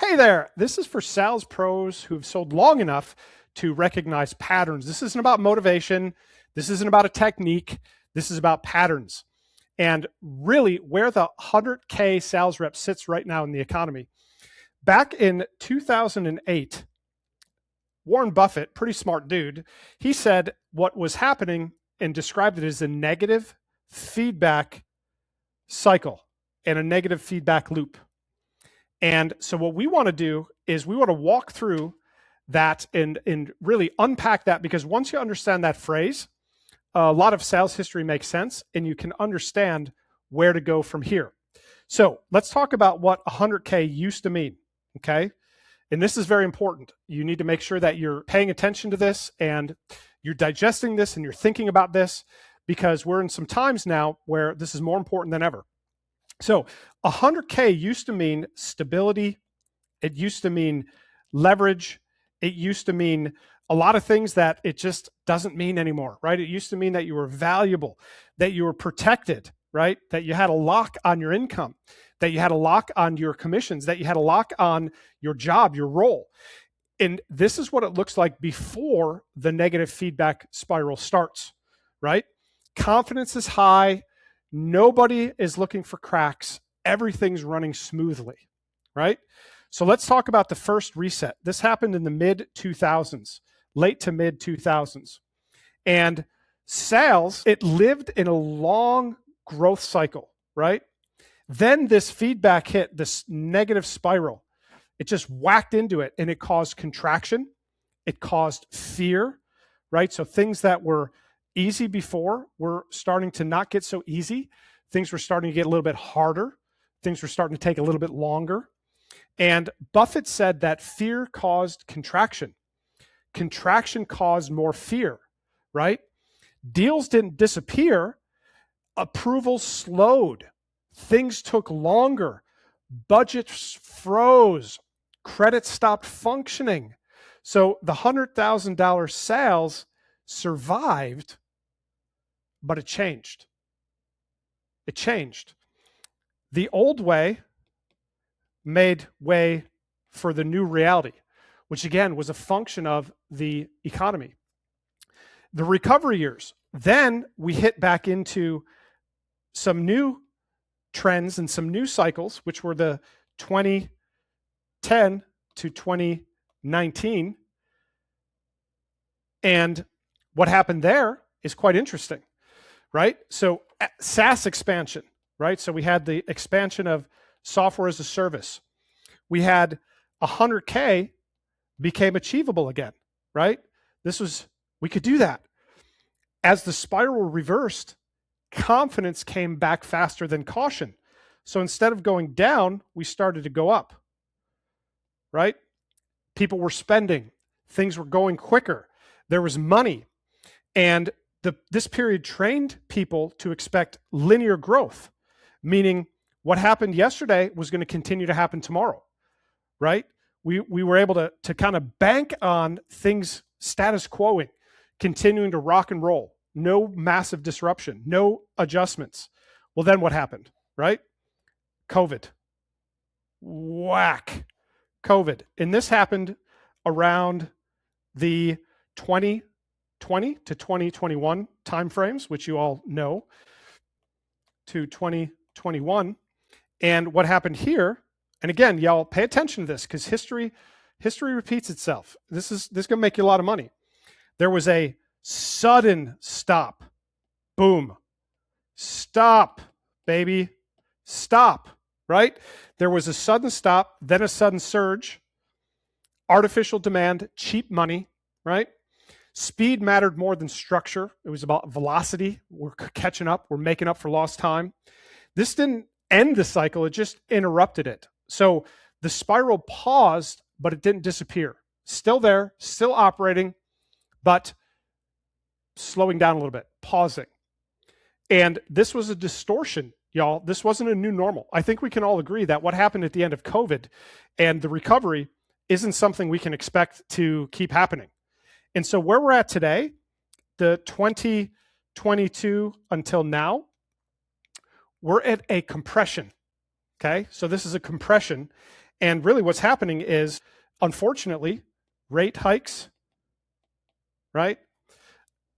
Hey there, this is for sales pros who've sold long enough to recognize patterns. This isn't about motivation. This isn't about a technique. This is about patterns. And really, where the 100K sales rep sits right now in the economy. Back in 2008, Warren Buffett, pretty smart dude, he said what was happening and described it as a negative feedback cycle and a negative feedback loop. And so what we want to do is we want to walk through that and really unpack that, because once you understand that phrase, a lot of sales history makes sense and you can understand where to go from here. So let's talk about what 100K used to mean, okay? And this is very important. You need to make sure that you're paying attention to this and you're digesting this and you're thinking about this, because we're in some times now where this is more important than ever. So 100K used to mean stability. It used to mean leverage. It used to mean a lot of things that it just doesn't mean anymore, right? It used to mean that you were valuable, that you were protected, right? That you had a lock on your income, that you had a lock on your commissions, that you had a lock on your job, your role. And this is what it looks like before the negative feedback spiral starts, right? Confidence is high. Nobody is looking for cracks. Everything's running smoothly, right? So let's talk about the first reset. This happened in the mid-2000s, late to mid-2000s. And sales, it lived in a long growth cycle, right? Then this feedback hit, this negative spiral. It just whacked into it and it caused contraction. It caused fear, right? So things that were easy before were starting to not get so easy. Things were starting to get a little bit harder. Things were starting to take a little bit longer. And Buffett said that fear caused contraction. Contraction caused more fear, right? Deals didn't disappear. Approval slowed. Things took longer. Budgets froze. Credit stopped functioning. So the $100,000 sales survived, but it changed. It changed. The old way made way for the new reality, which again was a function of the economy. The recovery years, then we hit back into some new trends and some new cycles, which were the 2010 to 2019. And what happened there is quite interesting, right? So SaaS expansion, right? So we had the expansion of software as a service. We had 100K became achievable again, right? We could do that. As the spiral reversed, confidence came back faster than caution. So instead of going down, we started to go up, right? People were spending. Things were going quicker. There was money. And this period trained people to expect linear growth, meaning what happened yesterday was going to continue to happen tomorrow, right? We were able to kind of bank on things status quoing, continuing to rock and roll, no massive disruption, no adjustments. Well, then what happened, right? COVID. Whack. COVID. And this happened around the 2020 to 2021 timeframes, which you all know, to 2021. And what happened here, and again, y'all pay attention to this because history repeats itself. This is going to make you a lot of money. There was a sudden stop. Boom. Stop, baby. Stop, right? There was a sudden stop, then a sudden surge. Artificial demand, cheap money, right? Speed mattered more than structure. It was about velocity. We're catching up. We're making up for lost time. This didn't end the cycle. It just interrupted it. So the spiral paused, but it didn't disappear. Still there, still operating, but slowing down a little bit, pausing. And this was a distortion, y'all. This wasn't a new normal. I think we can all agree that what happened at the end of COVID and the recovery isn't something we can expect to keep happening. And so where we're at today, the 2022 until now, we're at a compression, okay? So this is a compression. And really what's happening is, unfortunately, rate hikes, right?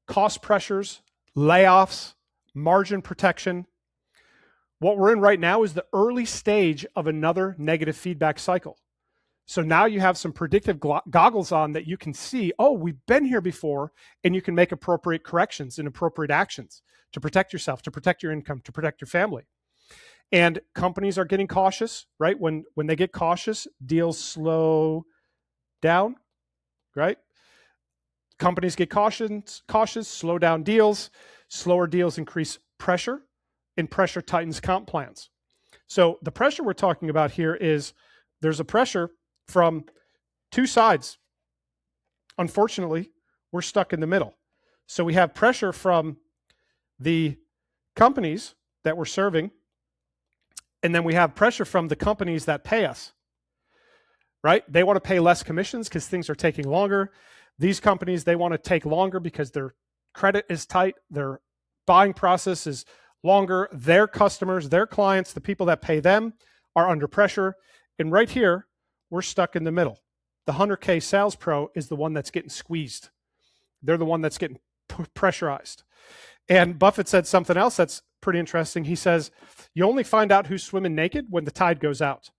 Cost pressures, layoffs, margin protection. What we're in right now is the early stage of another negative feedback cycle. So now you have some predictive goggles on that you can see, oh, we've been here before, and you can make appropriate corrections and appropriate actions to protect yourself, to protect your income, to protect your family. And companies are getting cautious, right? When they get cautious, deals slow down, right? Companies get cautious, slow down deals. Slower deals increase pressure, and pressure tightens comp plans. So the pressure we're talking about here is there's a pressure from two sides. Unfortunately, we're stuck in the middle. So we have pressure from the companies that we're serving, and then we have pressure from the companies that pay us, right? They want to pay less commissions because things are taking longer. These companies, they want to take longer because their credit is tight, their buying process is longer, their customers, their clients, the people that pay them are under pressure. And right here, we're stuck in the middle. The 100K sales pro is the one that's getting squeezed. They're the one that's getting pressurized. And Buffett said something else that's pretty interesting. He says, you only find out who's swimming naked when the tide goes out.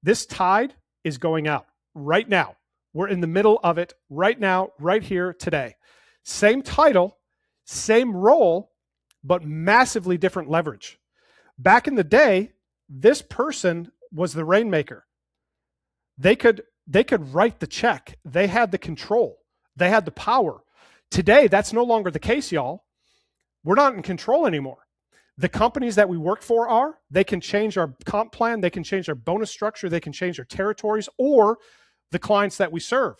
This tide is going out right now. We're in the middle of it right now, right here, today. Same title, same role, but massively different leverage. Back in the day, this person was the rainmaker. They could write the check. They had the control. They had the power. Today, that's no longer the case, y'all. We're not in control anymore. The companies that we work for are. They can change our comp plan. They can change our bonus structure. They can change our territories or the clients that we serve,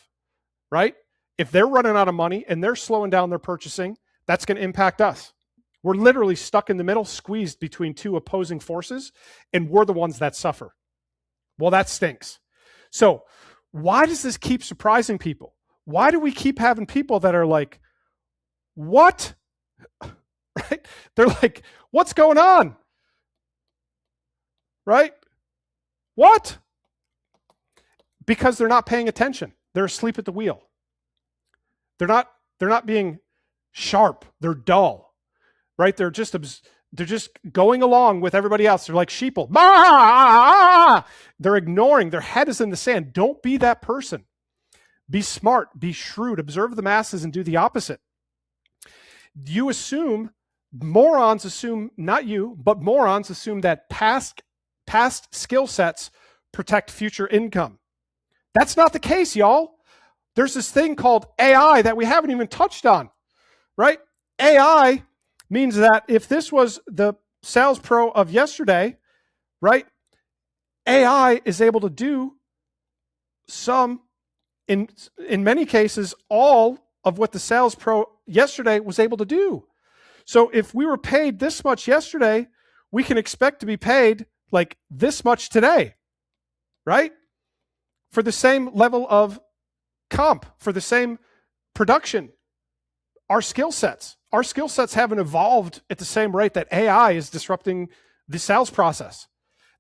right? If they're running out of money and they're slowing down their purchasing, that's going to impact us. We're literally stuck in the middle, squeezed between two opposing forces, and we're the ones that suffer. Well, that stinks. So why does this keep surprising people? Why do we keep having people that are like, what? Right? They're like, what's going on? Right? What? Because they're not paying attention. They're asleep at the wheel. They're not being sharp. They're dull. Right? They're just going along with everybody else. They're like sheeple. They're ignoring. Their head is in the sand. Don't be that person. Be smart. Be shrewd. Observe the masses and do the opposite. Morons assume, not you, but morons assume that past skill sets protect future income. That's not the case, y'all. There's this thing called AI that we haven't even touched on, right? AI means that if this was the sales pro of yesterday, right? AI is able to do some, in many cases, all of what the sales pro yesterday was able to do. So if we were paid this much yesterday, we can expect to be paid like this much today, right? For the same level of comp, for the same production. Our skill sets haven't evolved at the same rate that AI is disrupting the sales process.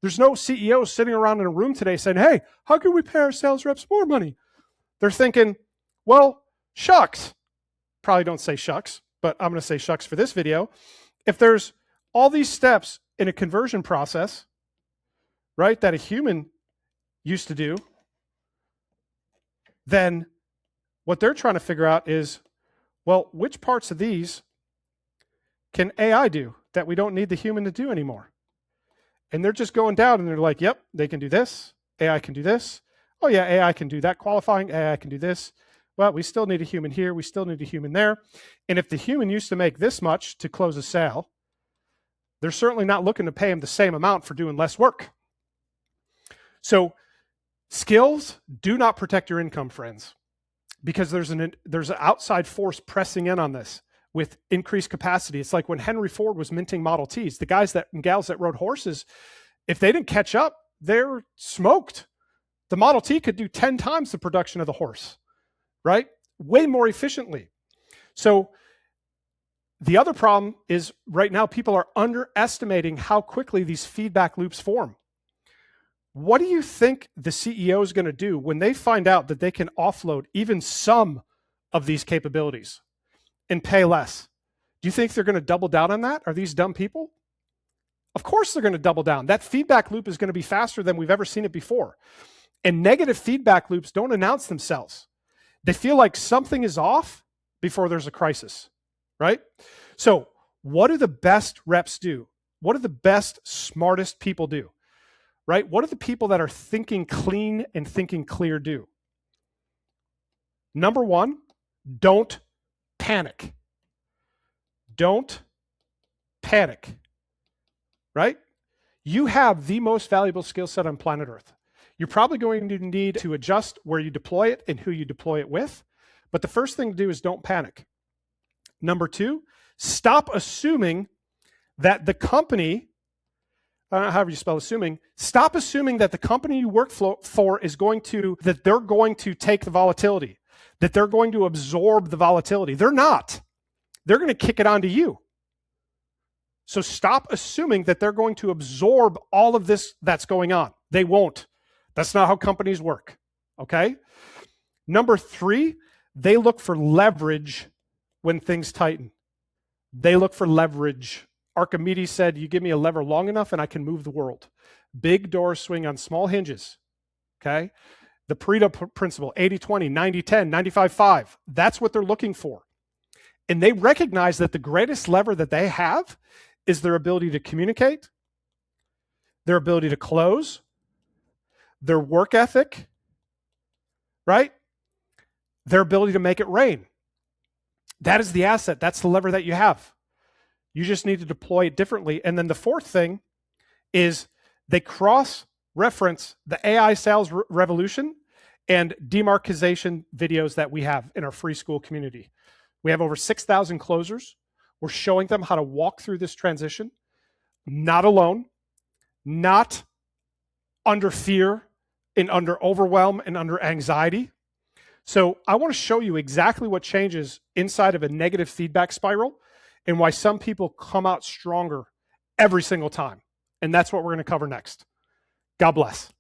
There's no CEO sitting around in a room today saying, hey, how can we pay our sales reps more money? They're thinking, well, shucks. Probably don't say shucks, but I'm going to say shucks for this video. If there's all these steps in a conversion process, right, that a human used to do, then what they're trying to figure out is, well, which parts of these can AI do that we don't need the human to do anymore? And they're just going down and they're like, yep, they can do this. AI can do this. Oh yeah, AI can do that qualifying. AI can do this. Well, we still need a human here. We still need a human there. And if the human used to make this much to close a sale, they're certainly not looking to pay him the same amount for doing less work. So skills do not protect your income, friends, because there's an outside force pressing in on this with increased capacity. It's like when Henry Ford was minting Model Ts, the guys and gals that rode horses, if they didn't catch up, they're smoked. The Model T could do 10 times the production of the horse, right? Way more efficiently. So the other problem is right now people are underestimating how quickly these feedback loops form. What do you think the CEO is going to do when they find out that they can offload even some of these capabilities and pay less? Do you think they're going to double down on that? Are these dumb people? Of course they're going to double down. That feedback loop is going to be faster than we've ever seen it before. And negative feedback loops don't announce themselves. They feel like something is off before there's a crisis, right? So what do the best reps do? What do the best, smartest people do, right? What do the people that are thinking clean and thinking clear do? Number one, don't panic. Don't panic, right? You have the most valuable skill set on planet Earth. You're probably going to need to adjust where you deploy it and who you deploy it with. But the first thing to do is don't panic. Number two, stop assuming that the company, however you spell assuming, stop assuming that the company you work for is going to, that they're going to take the volatility, that they're going to absorb the volatility. They're not. They're going to kick it onto you. So stop assuming that they're going to absorb all of this that's going on. They won't. That's not how companies work, okay? Number three, they look for leverage when things tighten. They look for leverage. Archimedes said, you give me a lever long enough and I can move the world. Big doors swing on small hinges, okay? The Pareto principle, 80-20, 90-10, 95-5. That's what they're looking for. And they recognize that the greatest lever that they have is their ability to communicate, their ability to close, their work ethic, right? Their ability to make it rain. That is the asset. That's the lever that you have. You just need to deploy it differently. And then the fourth thing is they cross-reference the AI sales revolution and demarketization videos that we have in our free school community. We have over 6,000 closers. We're showing them how to walk through this transition, not alone, not under fear and under overwhelm and under anxiety. So I want to show you exactly what changes inside of a negative feedback spiral and why some people come out stronger every single time. And that's what we're going to cover next. God bless.